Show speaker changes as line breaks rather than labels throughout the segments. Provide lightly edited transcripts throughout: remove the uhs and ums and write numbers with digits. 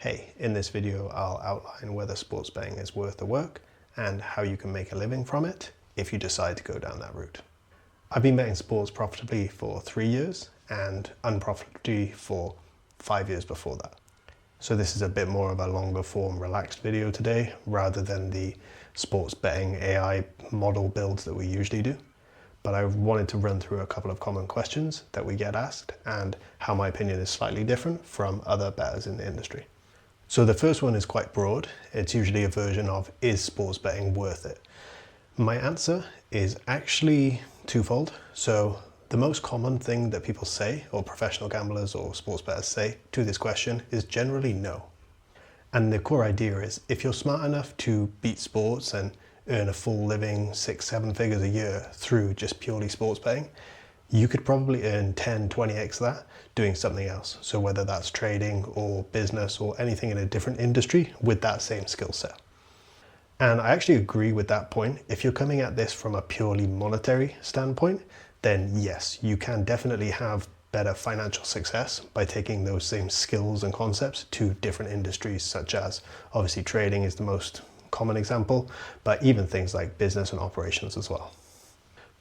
Hey, in this video I'll outline whether sports betting is worth the work and how you can make a living from it if you decide to go down that route. I've been betting sports profitably for 3 years and unprofitably for 5 years before that. So this is a bit more of a longer form relaxed video today rather than the sports betting AI model builds that we usually do. But I wanted to run through a couple of common questions that we get asked and how my opinion is slightly different from other bettors in the industry. So the first one is quite broad. It's usually a version of, is sports betting worth it? My answer is actually twofold. So the most common thing that people say, or professional gamblers or sports bettors say to this question is generally no. And the core idea is if you're smart enough to beat sports and earn a full living 6-7 figures a year through just purely sports betting, you could probably earn 10-20x that doing something else. So whether that's trading or business or anything in a different industry with that same skill set. And I actually agree with that point. If you're coming at this from a purely monetary standpoint, then yes, you can definitely have better financial success by taking those same skills and concepts to different industries, such as obviously trading is the most common example, but even things like business and operations as well.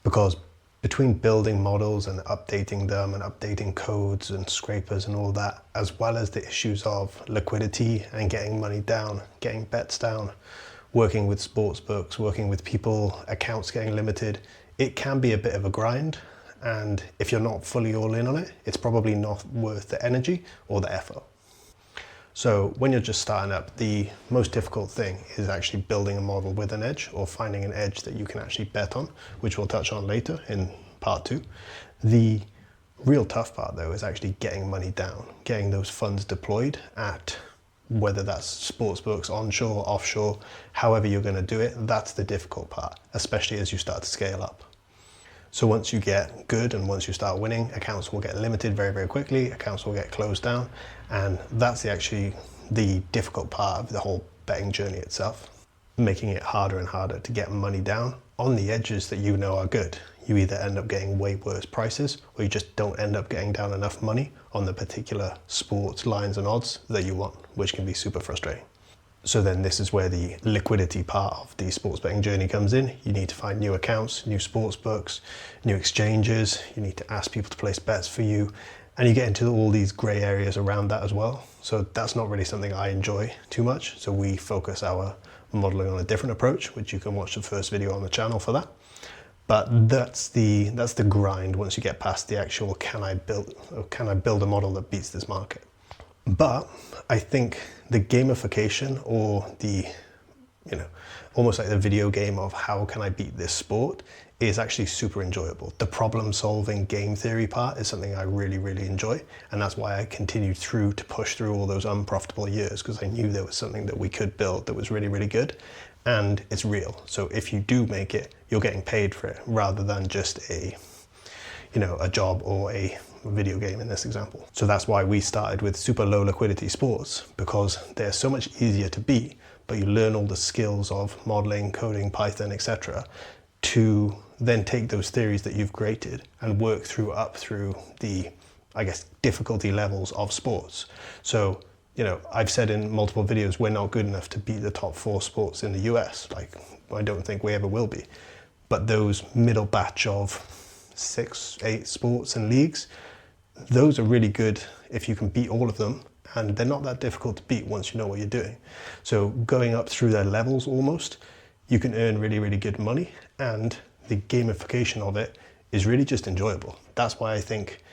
Because between building models and updating them and updating codes and scrapers and all that, as well as the issues of liquidity and getting money down, getting bets down, working with sports books, working with people, accounts getting limited, it can be a bit of a grind. And if you're not fully all in on it, it's probably not worth the energy or the effort. So when you're just starting up, the most difficult thing is actually building a model with an edge or finding an edge that you can actually bet on, which we'll touch on later in part 2. The real tough part though is actually getting money down, getting those funds deployed at whether that's sports books, onshore, offshore, however you're going to do it. That's the difficult part, especially as you start to scale up. So once you get good and once you start winning, accounts will get limited very, very quickly, accounts will get closed down, and that's actually the difficult part of the whole betting journey itself, making it harder and harder to get money down on the edges that you know are good. You either end up getting way worse prices or you just don't end up getting down enough money on the particular sports lines and odds that you want, which can be super frustrating. So then this is where the liquidity part of the sports betting journey comes in. You need to find new accounts, new sports books, new exchanges. You need to ask people to place bets for you. And you get into all these gray areas around that as well. So that's not really something I enjoy too much. So we focus our modeling on a different approach, which you can watch the first video on the channel for that. But that's the grind once you get past the actual can I build a model that beats this market. But I think the gamification or the, almost like the video game of how can I beat this sport is actually super enjoyable. The problem solving game theory part is something I really, really enjoy. And that's why I continued to push through all those unprofitable years, because I knew there was something that we could build that was really, really good. And it's real. So if you do make it, you're getting paid for it rather than just a job or a video game in this example. So that's why we started with super low liquidity sports, because they're so much easier to beat, but you learn all the skills of modeling, coding, Python, etc. to then take those theories that you've created and work up through the, difficulty levels of sports. So, I've said in multiple videos, we're not good enough to beat the top 4 sports in the US. I don't think we ever will be. But those middle batch of 6-8 sports and leagues, those are really good if you can beat all of them, and they're not that difficult to beat once you know what you're doing. So going up through their levels almost, you can earn really, really good money, and the gamification of it is really just enjoyable. That's why I think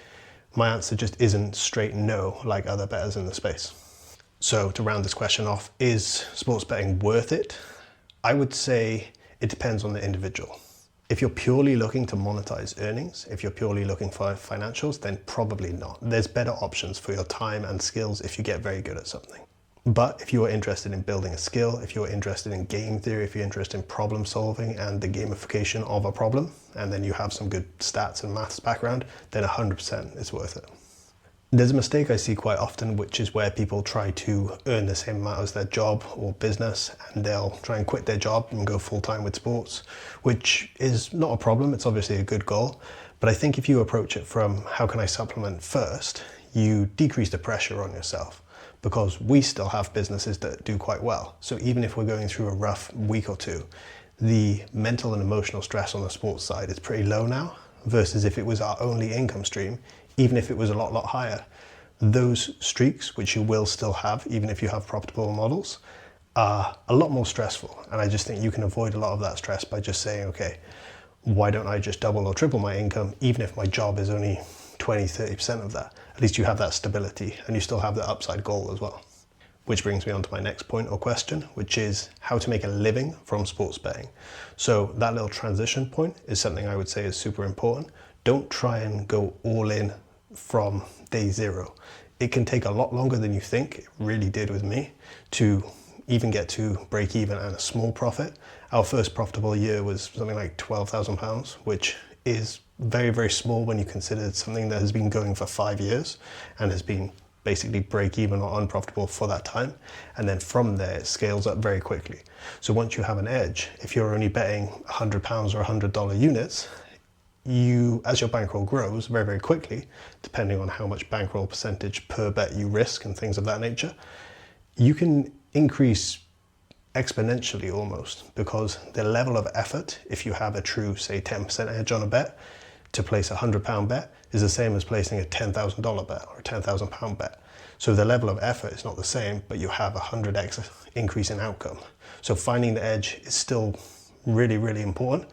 my answer just isn't straight no like other bettors in the space. So to round this question off, is sports betting worth it? I would say it depends on the individual. If you're purely looking to monetize earnings, if you're purely looking for financials, then probably not. There's better options for your time and skills if you get very good at something. But if you are interested in building a skill, if you're interested in game theory, if you're interested in problem solving and the gamification of a problem, and then you have some good stats and maths background, then 100% it's worth it. There's a mistake I see quite often, which is where people try to earn the same amount as their job or business, and they'll try and quit their job and go full-time with sports, which is not a problem. It's obviously a good goal. But I think if you approach it from how can I supplement first, you decrease the pressure on yourself. because we still have businesses that do quite well. So even if we're going through a rough week or two, the mental and emotional stress on the sports side is pretty low now, versus if it was our only income stream, even if it was a lot higher. Those streaks, which you will still have, even if you have profitable models, are a lot more stressful. And I just think you can avoid a lot of that stress by just saying, okay, why don't I just double or triple my income, even if my job is only 20-30% of that? At least you have that stability and you still have the upside goal as well. Which brings me on to my next point or question, which is how to make a living from sports betting. So that little transition point is something I would say is super important. Don't try and go all in from day zero. It can take a lot longer than you think. It really did with me to even get to break even and a small profit. Our first profitable year was something like £12,000, which is very small when you consider something that has been going for 5 years and has been basically break even or unprofitable for that time. And then from there, it scales up very quickly. So once you have an edge, if you're only betting £100 or $100 units, as your bankroll grows very quickly, depending on how much bankroll percentage per bet you risk and things of that nature, you can increase exponentially almost, because the level of effort, if you have a true, say, 10% edge on a bet, to place a £100 bet is the same as placing a $10,000 bet or a £10,000 bet. So the level of effort is not the same, but you have a 100x increase in outcome. So finding the edge is still really important.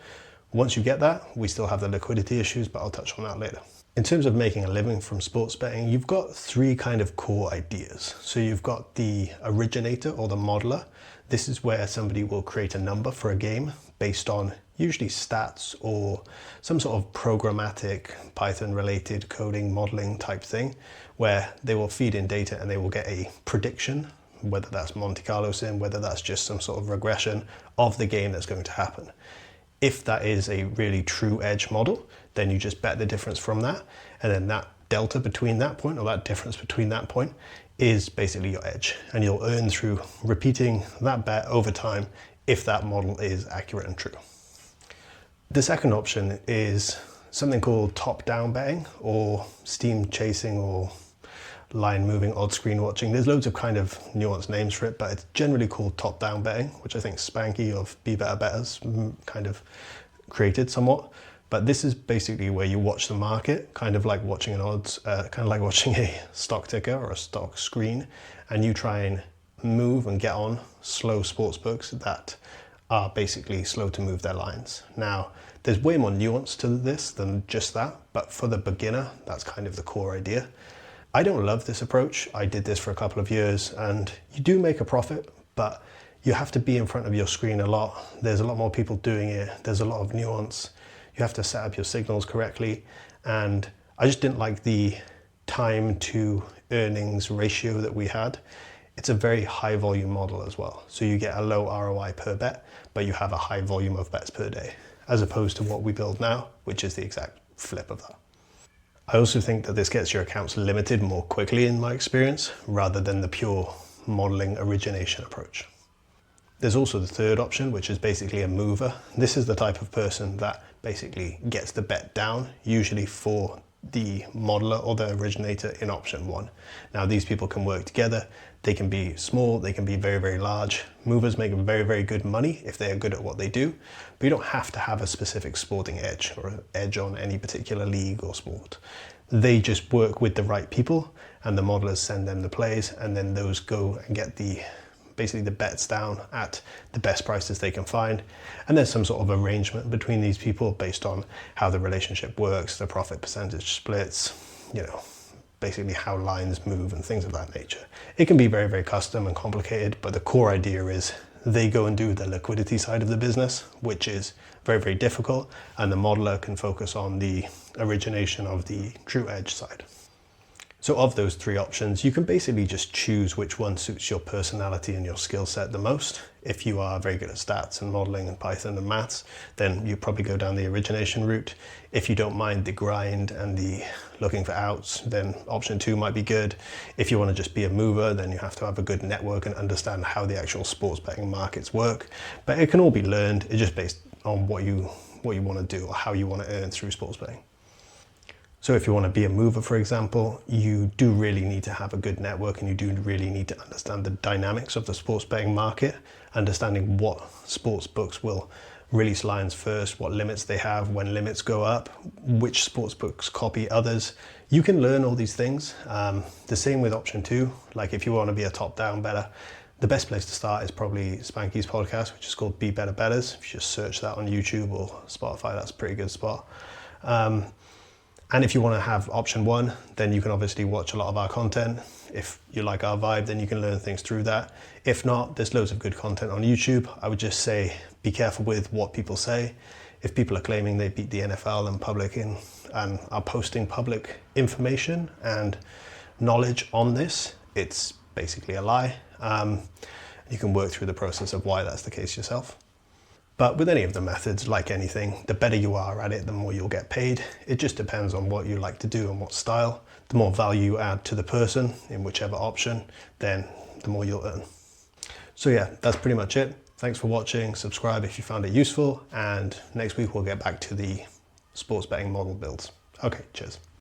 Once you get that, we still have the liquidity issues, but I'll touch on that later. In terms of making a living from sports betting, you've got three kind of core ideas. So you've got the originator or the modeler. This is where somebody will create a number for a game based on usually stats or some sort of programmatic Python related coding modeling type thing, where they will feed in data and they will get a prediction, whether that's Monte Carlo sim, whether that's just some sort of regression of the game that's going to happen. If that is a really true edge model, then you just bet the difference from that, and then that delta between that point, or that difference between that point, is basically your edge, and you'll earn through repeating that bet over time if that model is accurate and true. The second option is something called top-down betting, or steam chasing, or line moving, odd screen watching. There's loads of kind of nuanced names for it, but it's generally called top-down betting, which I think Spanky of Be Better Bettors kind of created somewhat. But this is basically where you watch the market, kind of like watching kind of like watching a stock ticker or a stock screen, and you try and move and get on slow sports books that are basically slow to move their lines. Now, there's way more nuance to this than just that, but for the beginner, that's kind of the core idea. I don't love this approach. I did this for a couple of years, and you do make a profit, but you have to be in front of your screen a lot. There's a lot more people doing it. There's a lot of nuance. You have to set up your signals correctly. And I just didn't like the time to earnings ratio that we had. It's a very high volume model as well. So you get a low ROI per bet, but you have a high volume of bets per day, as opposed to what we build now, which is the exact flip of that. I also think that this gets your accounts limited more quickly in my experience, rather than the pure modeling origination approach. There's also the third option, which is basically a mover. This is the type of person that basically gets the bet down, usually for the modeler or the originator in option one. Now, these people can work together. They can be small, they can be very large. Movers make very good money if they are good at what they do, but you don't have to have a specific sporting edge or an edge on any particular league or sport. They just work with the right people, and the modelers send them the plays, and then those go and get basically the bets down at the best prices they can find. And there's some sort of arrangement between these people based on how the relationship works, the profit percentage splits, basically how lines move and things of that nature. It can be very custom and complicated, but the core idea is they go and do the liquidity side of the business, which is very difficult, and the modeler can focus on the origination of the true edge side. So of those three options, you can basically just choose which one suits your personality and your skill set the most. If you are very good at stats and modeling and Python and maths, then you probably go down the origination route. If you don't mind the grind and the looking for outs, then option 2 might be good. If you want to just be a mover, then you have to have a good network and understand how the actual sports betting markets work. But it can all be learned. It's just based on what you want to do or how you want to earn through sports betting. So if you want to be a mover, for example, you do really need to have a good network, and you do really need to understand the dynamics of the sports betting market, understanding what sports books will release lines first, what limits they have, when limits go up, which sports books copy others. You can learn all these things. The same with option 2. Like if you want to be a top-down bettor, the best place to start is probably Spanky's podcast, which is called Be Better Bettors. If you just search that on YouTube or Spotify, that's a pretty good spot. And if you want to have option 1, then you can obviously watch a lot of our content. If you like our vibe, then you can learn things through that. If not, there's loads of good content on YouTube. I would just say, be careful with what people say. If people are claiming they beat the NFL in public and are posting public information and knowledge on this, it's basically a lie. You can work through the process of why that's the case yourself. But with any of the methods, like anything, the better you are at it, the more you'll get paid. It just depends on what you like to do and what style. The more value you add to the person in whichever option, then the more you'll earn. So yeah, that's pretty much it. Thanks for watching. Subscribe if you found it useful. And next week we'll get back to the sports betting model builds. Okay, cheers.